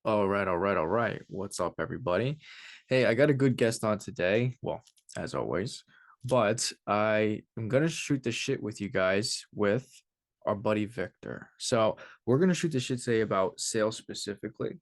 All right. What's up, everybody? Hey, I got a good guest on today. Well, as always, but I am gonna shoot the shit with you guys with our buddy Victor. So we're gonna shoot the shit today about sales specifically.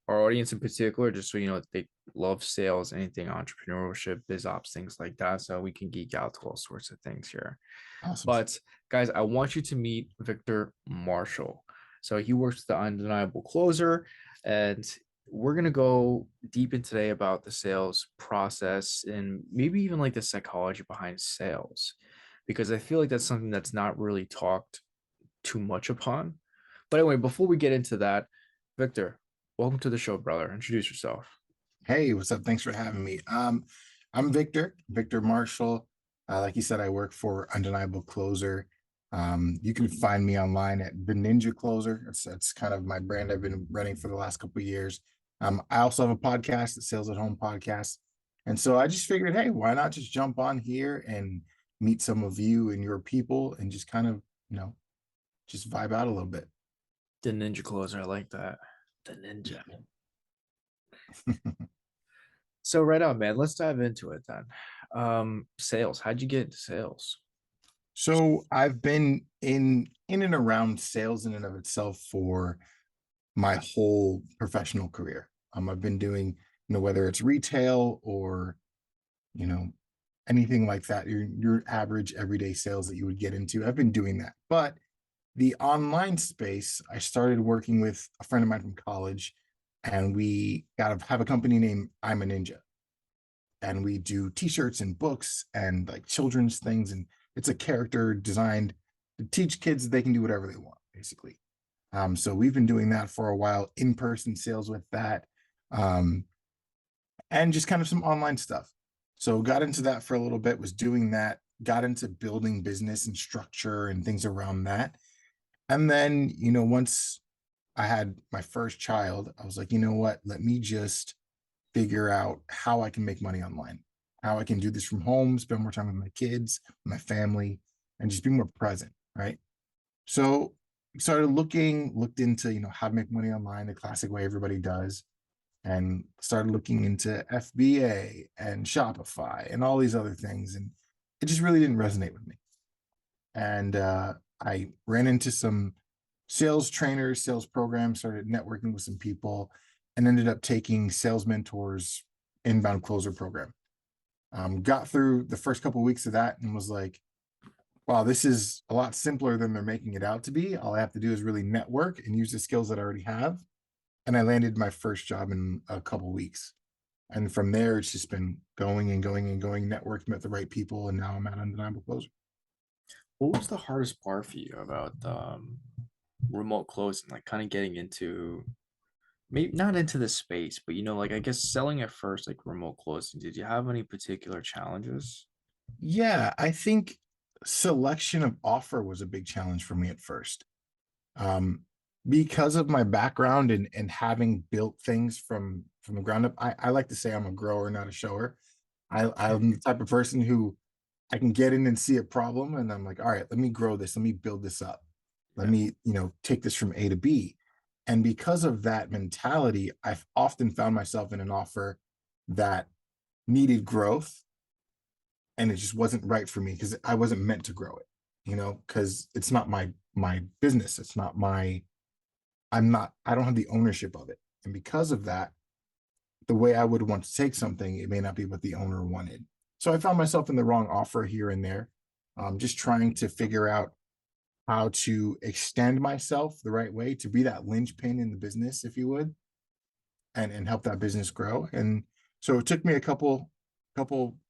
Our audience in particular, just so you know, they love sales, anything entrepreneurship, biz ops, things like that. So we can geek out to all sorts of things here. Awesome. But guys, I want you to meet Victor Marshall. So he works with the Undeniable Closer, and we're gonna go deep in today about the sales process and maybe even like the psychology behind sales, because I feel like that's something that's not really talked too much upon. But anyway, before we get into that, Victor, welcome to the show, brother. Introduce yourself. Hey, what's up? Thanks for having me. I'm Victor Marshall. Like you said, I work for Undeniable Closer. You can find me online at the Ninja Closer. That's kind of my brand I've been running for the last couple of years. I also have a podcast, the Sales at Home podcast. And so I just figured, hey, why not just jump on here and meet some of you and your people and just kind of, just vibe out a little bit. The Ninja Closer, I like that. The Ninja. So right on, man. Let's dive into it then. Sales. How'd you get into sales? So I've been in and around sales in and of itself for my whole professional career. I've been doing, whether it's retail or, you know, anything like that, your average everyday sales that you would get into. I've been doing that. But the online space, I started working with a friend of mine from college, and we got to have a company named I'm a Ninja. And we do t-shirts and books and like children's things. And it's a character designed to teach kids that they can do whatever they want, basically. So we've been doing that for a while, in-person sales with that, um, and just kind of some online stuff. So got into that for a little bit, was doing that, got into building business and structure and things around that. And then, once I had my first child, I was like, you know what? Let me just figure out how I can make money online, how I can do this from home, spend more time with my kids, my family, and just be more present. Right. So started looked into, how to make money online, the classic way everybody does, and started looking into FBA and Shopify and all these other things. And it just really didn't resonate with me. And I ran into some sales trainers, sales programs, started networking with some people, and ended up taking Sales Mentors inbound closer program. Got through the first couple of weeks of that and was like, wow, this is a lot simpler than they're making it out to be. All I have to do is really network and use the skills that I already have. And I landed my first job in a couple of weeks. And from there, it's just been going and going and going, networked, met the right people, and now I'm at Undeniable Closer. What was the hardest part for you about remote closing? Like kind of getting into maybe not into the space, but like I guess selling at first, like remote closing. Did you have any particular challenges? Yeah, I think selection of offer was a big challenge for me at first. Um, because of my background and having built things from the ground up, I like to say I'm a grower, not a shower. I'm the type of person who I can get in and see a problem, and I'm like, all right, let me grow this, let me build this up, let Yeah. me, take this from A to B. And because of that mentality, I've often found myself in an offer that needed growth, and it just wasn't right for me because I wasn't meant to grow it, because it's not my business. It's not my I don't have the ownership of it. And because of that, the way I would want to take something, it may not be what the owner wanted. So I found myself in the wrong offer here and there. Just trying to figure out how to extend myself the right way to be that linchpin in the business, if you would, and help that business grow. And so it took me a couple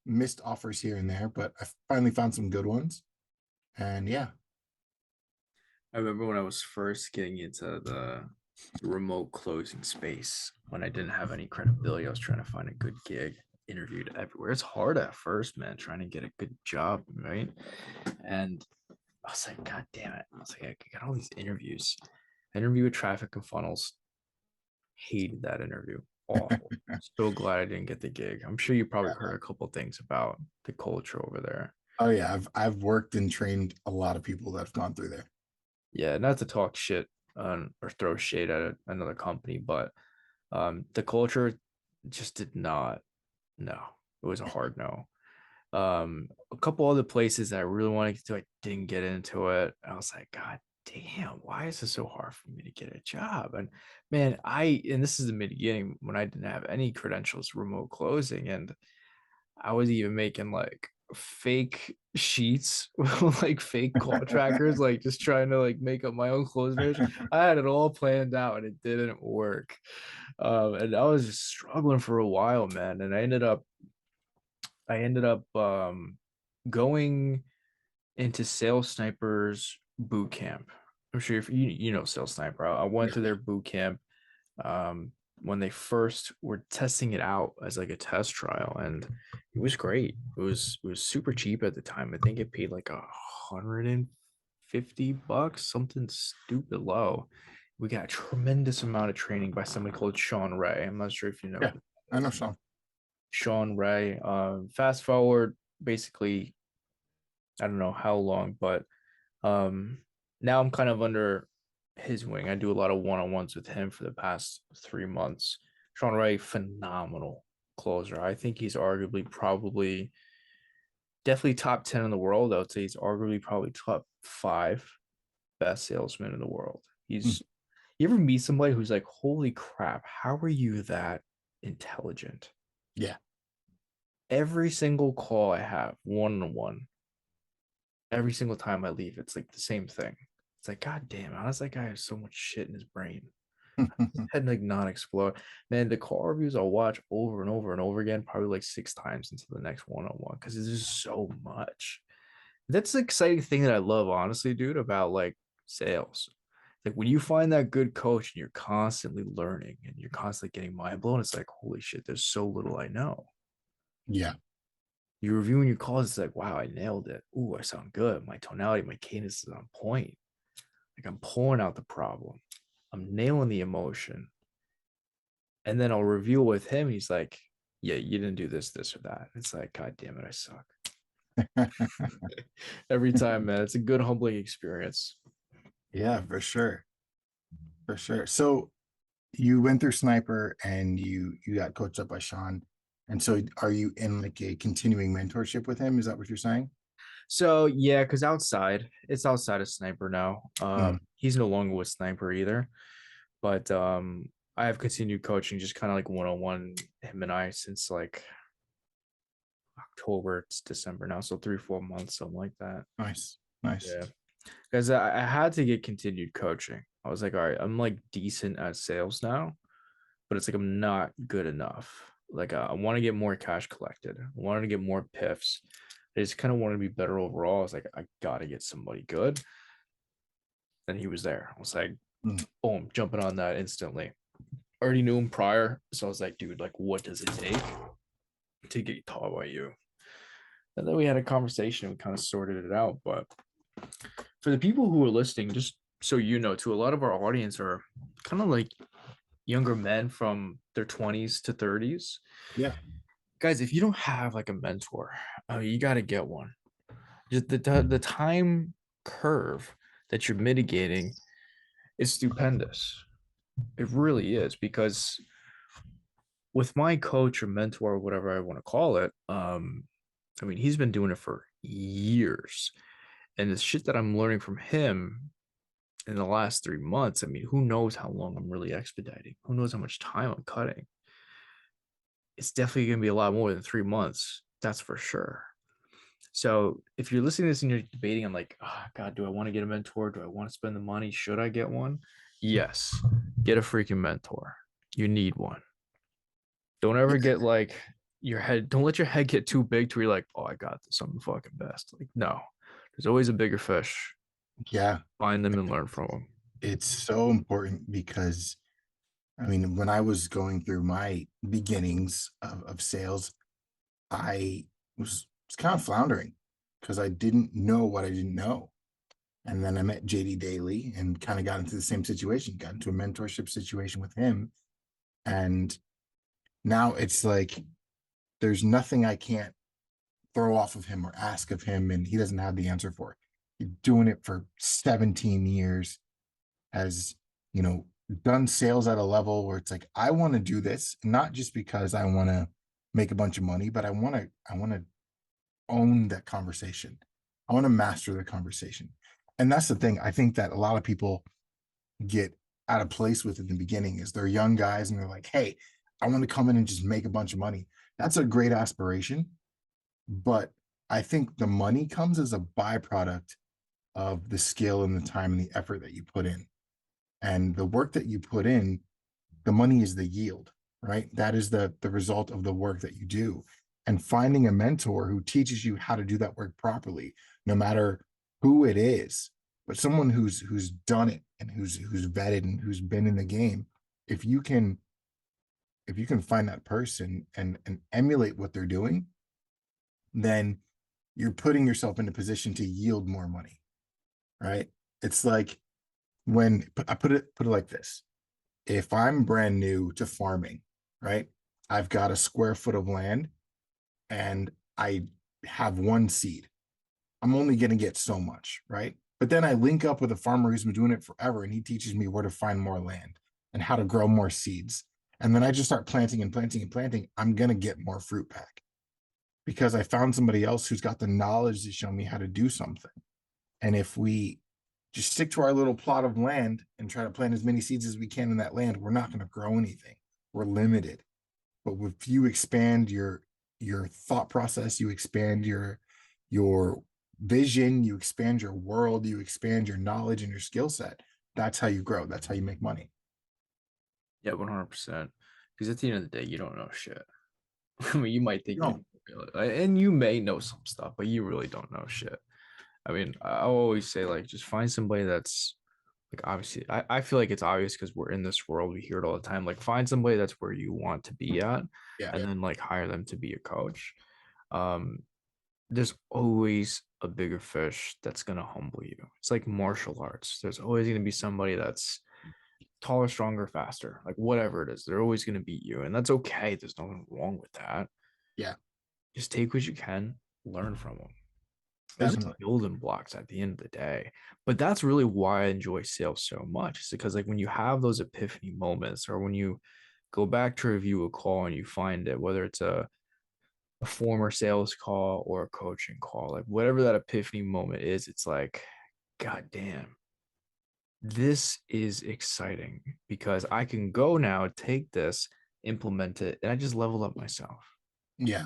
missed offers here and there, but I finally found some good ones. And yeah. I remember when I was first getting into the remote closing space, when I didn't have any credibility, I was trying to find a good gig, interviewed everywhere. It's hard at first, man, trying to get a good job, right? And I was like, God damn it. I was like, I got all these interviews. I interviewed with Traffic and Funnels. Hated that interview. Awful. So glad I didn't get the gig. I'm sure you probably heard a couple things about the culture over there. Oh yeah, I've worked and trained a lot of people that have gone through there. Yeah, not to talk shit or throw shade at another company, but The culture just did not. No, it was a hard no. A couple other places that I really wanted to, I didn't get into it. I was like, God damn, why is it so hard for me to get a job? And man, and this is the beginning when I didn't have any credentials, remote closing, and I was even making like fake sheets with like fake call trackers, like just trying to like make up my own close variation. I had it all planned out and it didn't work. And I was just struggling for a while, man. And I ended up going into Sales Snipers boot camp. I'm sure if you know Sales Sniper. I went Yeah, to yeah. their boot camp when they first were testing it out as like a test trial, and it was great. It was super cheap at the time. I think it paid like $150, something stupid low. We got a tremendous amount of training by somebody called Sean Ray. I'm not sure if you know Yeah, who that I know is. Sean. Sean Ray. Fast forward, basically, I don't know how long, but um, now I'm kind of under his wing. I do a lot of one-on-ones with him for the past 3 months. Sean Ray, phenomenal closer. I think he's arguably probably definitely top 10 in the world. I would say he's arguably probably top five best salesman in the world. Mm, You ever meet somebody who's like, holy crap, how are you that intelligent? yeah. Every single call I have one on one, every single time I leave, it's like the same thing. It's like, God damn, how does that guy have so much shit in his brain? Had like not explode. Man, the call reviews I'll watch over and over and over again, probably like 6 times into the next one-on-one because there's just so much. That's the exciting thing that I love, honestly, dude, about like sales. Like when you find that good coach and you're constantly learning and you're constantly getting mind blown, it's like, holy shit, there's so little I know. Yeah. You're reviewing your calls, it's like, wow, I nailed it. Ooh, I sound good. My tonality, my cadence is on point. Like I'm pulling out the problem. I'm nailing the emotion. And then I'll review it with him. He's like, yeah, you didn't do this, this, or that. It's like, God damn it, I suck. Every time, man. It's a good humbling experience. Yeah, for sure. For sure. So you went through Sniper and you got coached up by Sean. And so are you in like a continuing mentorship with him? Is that what you're saying? So yeah, because it's outside of Sniper now. Mm, He's no longer with Sniper either. But I have continued coaching just kind of like one-on-one him and I since like October. It's December now, so 3 4 months, something like that. nice. Nice. Yeah. Because I had to get continued coaching. I was like, all right, I'm like decent at sales now, but it's like I'm not good enough. Like I want to get more cash collected. I wanted to get more piffs. I just kind of want to be better overall. I was like, I gotta get somebody good. And he was there. I was like, Mm, boom, jumping on that instantly. Already knew him prior, so I was like, dude, like, what does it take to get taught by you? And then we had a conversation and we kind of sorted it out. But for the people who are listening, just so you know, too, a lot of our audience are kind of like younger men from their 20s to 30s. yeah. Guys, if you don't have like a mentor, you got to get one. Just the time curve that you're mitigating is stupendous. It really is because with my coach or mentor or whatever I want to call it, I mean, he's been doing it for years. And the shit that I'm learning from him in the last 3 months, I mean, who knows how long I'm really expediting? Who knows how much time I'm cutting? It's definitely going to be a lot more than 3 months. That's for sure. So if you're listening to this and you're debating, I'm like, oh, God, do I want to get a mentor? Do I want to spend the money? Should I get one? Yes, get a freaking mentor. You need one. Don't ever Yeah. get like don't let your head get too big to where you're like, oh, I got this. I'm the fucking best. Like, no, there's always a bigger fish. Yeah. Find them and learn from them. It's so important because I mean, when I was going through my beginnings of sales, I was kind of floundering because I didn't know what I didn't know. And then I met JD Daly and kind of got into the same situation, got into a mentorship situation with him. And now it's like there's nothing I can't throw off of him or ask of him, and he doesn't have the answer for. He's doing it for 17 years, has, done sales at a level where it's like, I want to do this, not just because I want to make a bunch of money, but I want to own that conversation. I want to master the conversation. And that's the thing. I think that a lot of people get out of place with in the beginning is they're young guys and they're like, hey, I want to come in and just make a bunch of money. That's a great aspiration. But I think the money comes as a byproduct of the skill and the time and the effort that you put in. And the work that you put in, the money is the yield, right? That is the result of the work that you do. And finding a mentor who teaches you how to do that work properly, no matter who it is, but someone who's done it and who's vetted and who's been in the game, if you can if you can find that person and emulate what they're doing, then you're putting yourself in a position to yield more money, right? It's like when I put it like this. If I'm brand new to farming, right? I've got a square foot of land and I have one seed. I'm only going to get so much, right? But then I link up with a farmer who's been doing it forever and he teaches me where to find more land and how to grow more seeds. And then I just start planting and planting and planting. I'm going to get more fruit back because I found somebody else who's got the knowledge to show me how to do something. And if we just stick to our little plot of land and try to plant as many seeds as we can in that land, we're not going to grow anything. We're limited. But if you expand your thought process, you expand your vision, you expand your world, you expand your knowledge and your skill set. That's how you grow. That's how you make money. Yeah, 100%. Because at the end of the day, you don't know shit. I mean, you might think No. and you may know some stuff, but you really don't know shit. I mean, I always say like just find somebody that's like obviously I feel like it's obvious because we're in this world, we hear it all the time. Like find somebody that's where you want to be at Yeah. and then like hire them to be a coach. Um, there's always a bigger fish that's gonna humble you. It's like martial arts. There's always gonna be somebody that's taller, stronger, faster, like whatever it is, they're always gonna beat you, and that's okay. There's nothing wrong with that. Yeah. Just take what you can, learn from them. They're just Definitely. building blocks at the end of the day. But that's really why I enjoy sales so much. Is because like when you have those epiphany moments or when you go back to review a call and you find it, whether it's a former sales call or a coaching call, like whatever that epiphany moment is, it's like, God damn, this is exciting because I can go now, take this, implement it, and I just level up myself. Yeah.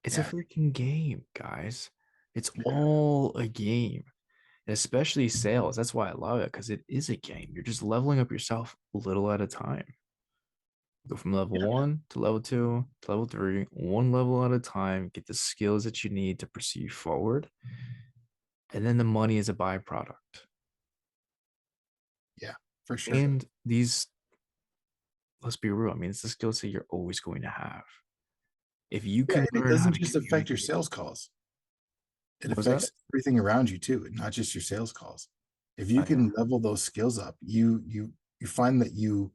It's a Yeah. freaking game, guys. It's Yeah. all a game, and especially sales. That's why I love it because it is a game. You're just leveling up yourself little at a time. Go from level Yeah. one to level two to level three, one level at a time, get the skills that you need to proceed forward. And then the money is a byproduct. Yeah. For sure. And these, let's be real, I mean, it's the skill set you're always going to have. If you Yeah. can And it learn how doesn't to just affect your communicate, sales calls. It what was that? affects everything around you too, not just your sales calls. If you I know. can level those skills up, you find that you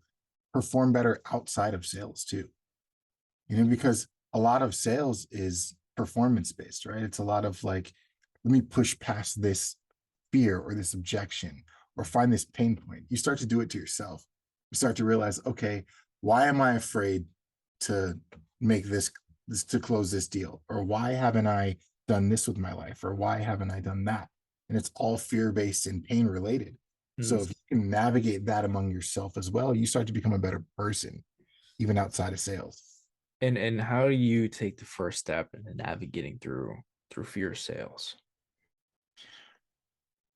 perform better outside of sales too. Because a lot of sales is performance based, right? It's a lot of like, let me push past this fear or this objection or find this pain point. You start to do it to yourself. You start to realize, okay, why am I afraid to make this to close this deal? Or why haven't I done this with my life? Or why haven't I done that? And it's all fear based and pain related. So Mm. if you can navigate that among yourself as well, you start to become a better person, even outside of sales. And how do you take the first step in navigating through fear sales?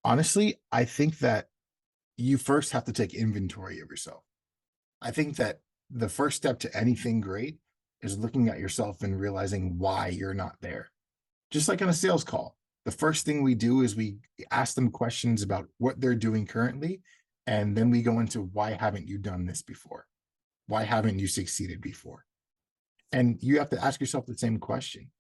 Honestly, I think that you first have to take inventory of yourself. I think that the first step to anything great is looking at yourself and realizing why you're not there. Just like on a sales call, the first thing we do is we ask them questions about what they're doing currently. And then we go into why haven't you done this before? Why haven't you succeeded before? And you have to ask yourself the same question.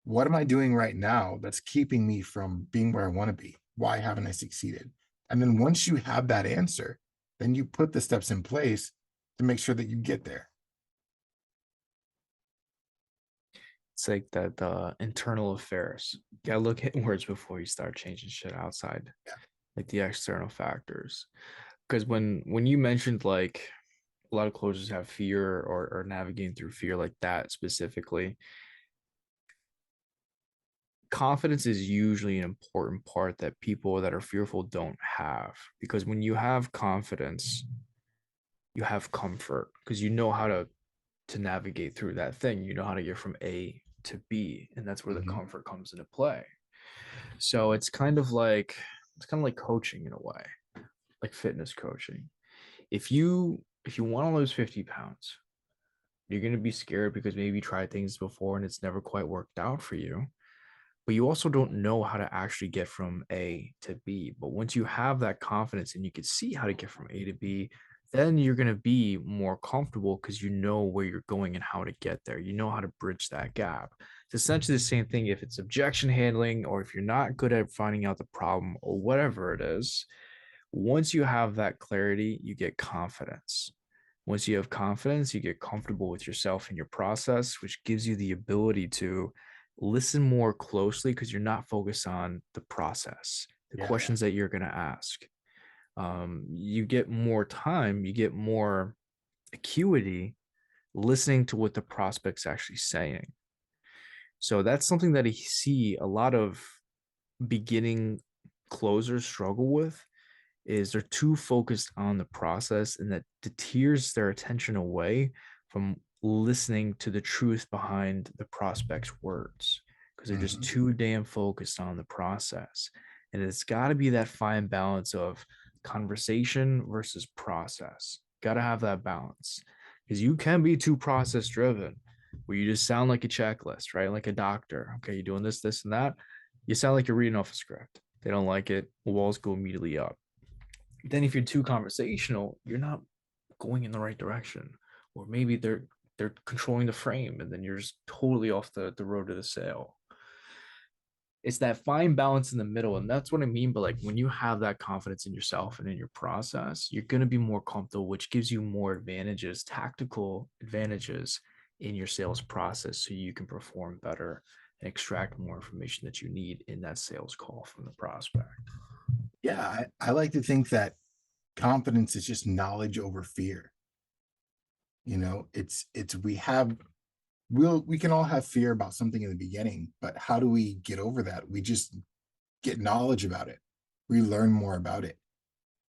What am I doing right now that's keeping me from being where I want to be? Why haven't I succeeded? And then once you have that answer, then you put the steps in place to make sure that you get there. It's like that the internal affairs. You gotta look at words before you start changing shit outside, Yeah. like the external factors. because when you mentioned like a lot of closers have fear or navigating through fear like that specifically, confidence is usually an important part that people that are fearful don't have, because when you have confidence, you have comfort because you know how to navigate through that thing. You know how to get from A to B, and that's where the Mhm. comfort comes into play. So it's kind of like coaching in a way, like fitness coaching. If you want to lose 50 pounds, you're going to be scared because maybe you tried things before and it's never quite worked out for you, but you also don't know how to actually get from A to B. But once you have that confidence and you can see how to get from A to B, then you're going to be more comfortable because you know where you're going and how to get there. You know how to bridge that gap. It's essentially the same thing if it's objection handling or if you're not good at finding out the problem or whatever it is. Once you have that clarity, you get confidence. Once you have confidence, you get comfortable with yourself and your process, which gives you the ability to listen more closely because you're not focused on the process, the Yeah. questions that you're going to ask. You get more time, you get more acuity listening to what the prospect's actually saying. So that's something that I see a lot of beginning closers struggle with, is they're too focused on the process and that deters their attention away from listening to the truth behind the prospect's words because they're just Mhm. too damn focused on the process. And it's got to be that fine balance of conversation versus process. Got to have that balance because you can be too process driven where you just sound like a checklist, right? Like a doctor. Okay, you're doing this, this, and that. You sound like you're reading off a script. They don't like it. Walls go immediately up. Then if you're too conversational, you're not going in the right direction. Or maybe they're controlling the frame and then you're just totally off the road to the sale. It's that fine balance in the middle. And that's what I mean. But like when you have that confidence in yourself and in your process, you're gonna be more comfortable, which gives you more advantages, tactical advantages in your sales process so you can perform better and extract more information that you need in that sales call from the prospect. Yeah, I like to think that confidence is just knowledge over fear. It's we can all have fear about something in the beginning, but how do we get over that? We just get knowledge about it. We learn more about it.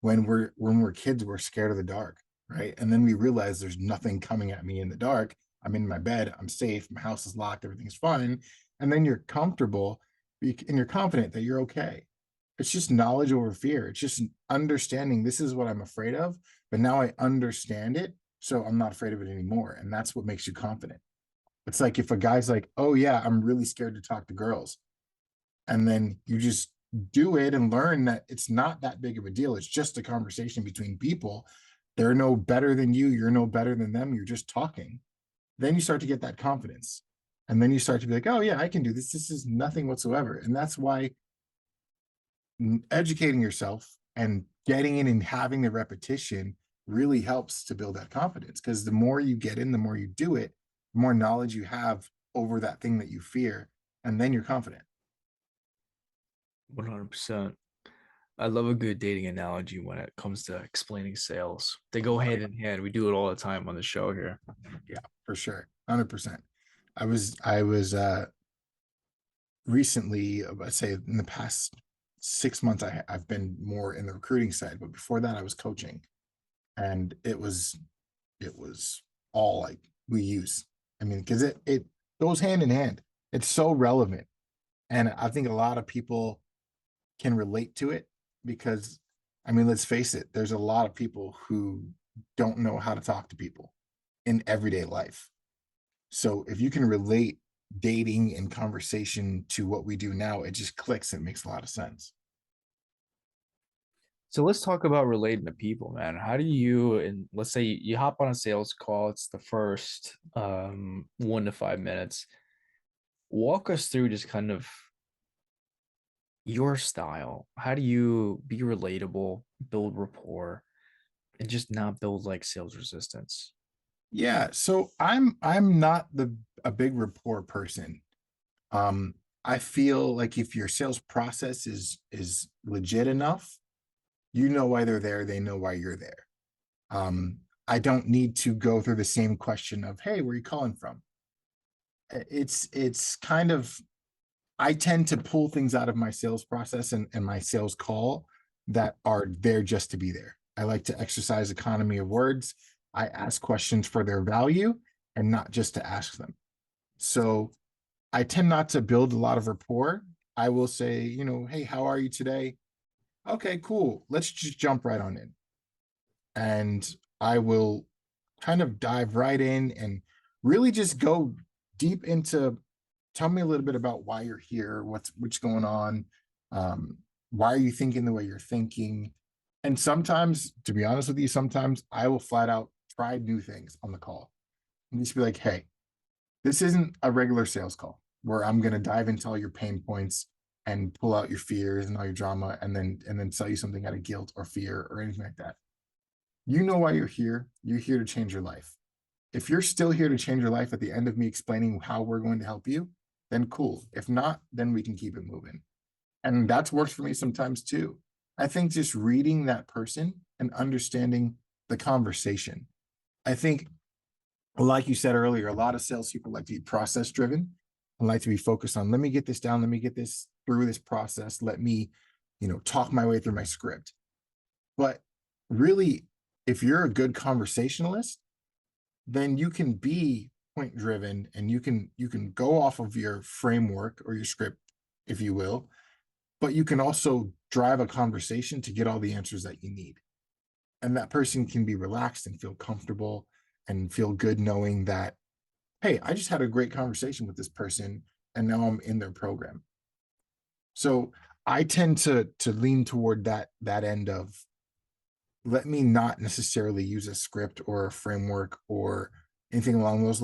When we're kids, we're scared of the dark, right? And then we realize there's nothing coming at me in the dark. I'm in my bed, I'm safe, my house is locked, everything's fine. And then you're comfortable and you're confident that you're okay. It's just knowledge over fear. It's just understanding this is what I'm afraid of, but now I understand it, so I'm not afraid of it anymore. And that's what makes you confident. It's like if a guy's like, "Oh yeah, I'm really scared to talk to girls." And then you just do it and learn that it's not that big of a deal. It's just a conversation between people. They're no better than you. You're no better than them. You're just talking. Then you start to get that confidence. And then you start to be like, oh, yeah, I can do this. This is nothing whatsoever. And that's why educating yourself and getting in and having the repetition really helps to build that confidence. Because the more you get in, the more you do it, the more knowledge you have over that thing that you fear. And then you're confident. 100%. I love a good dating analogy when it comes to explaining sales. They go hand in hand. We do it all the time on the show here. Yeah, for sure. 100%. I was recently, let's say in the past 6 months, I've been more in the recruiting side, but before that I was coaching, and it was all like we use. I mean, because it goes hand in hand. It's so relevant. And I think a lot of people can relate to it because, I mean, let's face it, there's a lot of people who don't know how to talk to people in everyday life. So if you can relate dating and conversation to what we do now, it just clicks. It makes a lot of sense. So let's talk about relating to people, man. How do you, and let's say you hop on a sales call, it's the first 1 to 5 minutes. Walk us through just kind of your style. How do you be relatable, build rapport, and just not build like sales resistance? Yeah. So I'm not the a big rapport person. Um, I feel like if your sales process is legit enough, You know why they're there, they know why you're there. I don't need to go through the same question of, hey, where are you calling from? It's kind of, I tend to pull things out of my sales process and my sales call that are there just to be there. I like to exercise economy of words. I ask questions for their value and not just to ask them. So I tend not to build a lot of rapport. I will say, hey, how are you today? Okay, cool. Let's just jump right on in. And I will kind of dive right in and really just go deep into, tell me a little bit about why you're here, what's going on, um, why are you thinking the way you're thinking. And sometimes, to be honest with you, sometimes I will flat out try new things on the call and just be like, hey, this isn't a regular sales call where I'm going to dive into all your pain points and pull out your fears and all your drama and then sell you something out of guilt or fear or anything like that. You know why you're here. You're here to change your life. If you're still here to change your life at the end of me explaining how we're going to help you, then cool. If not, then we can keep it moving. And that's worked for me sometimes too. I think just reading that person and understanding the conversation. I think, like you said earlier, a lot of salespeople like to be process driven and like to be focused on, let me get this down, let me get this through this process, let me, talk my way through my script. But really, if you're a good conversationalist, then you can be point driven and you can go off of your framework or your script, if you will, but you can also drive a conversation to get all the answers that you need. And that person can be relaxed and feel comfortable and feel good knowing that, hey, I just had a great conversation with this person and now I'm in their program. So I tend to lean toward that end of, let me not necessarily use a script or a framework or anything along those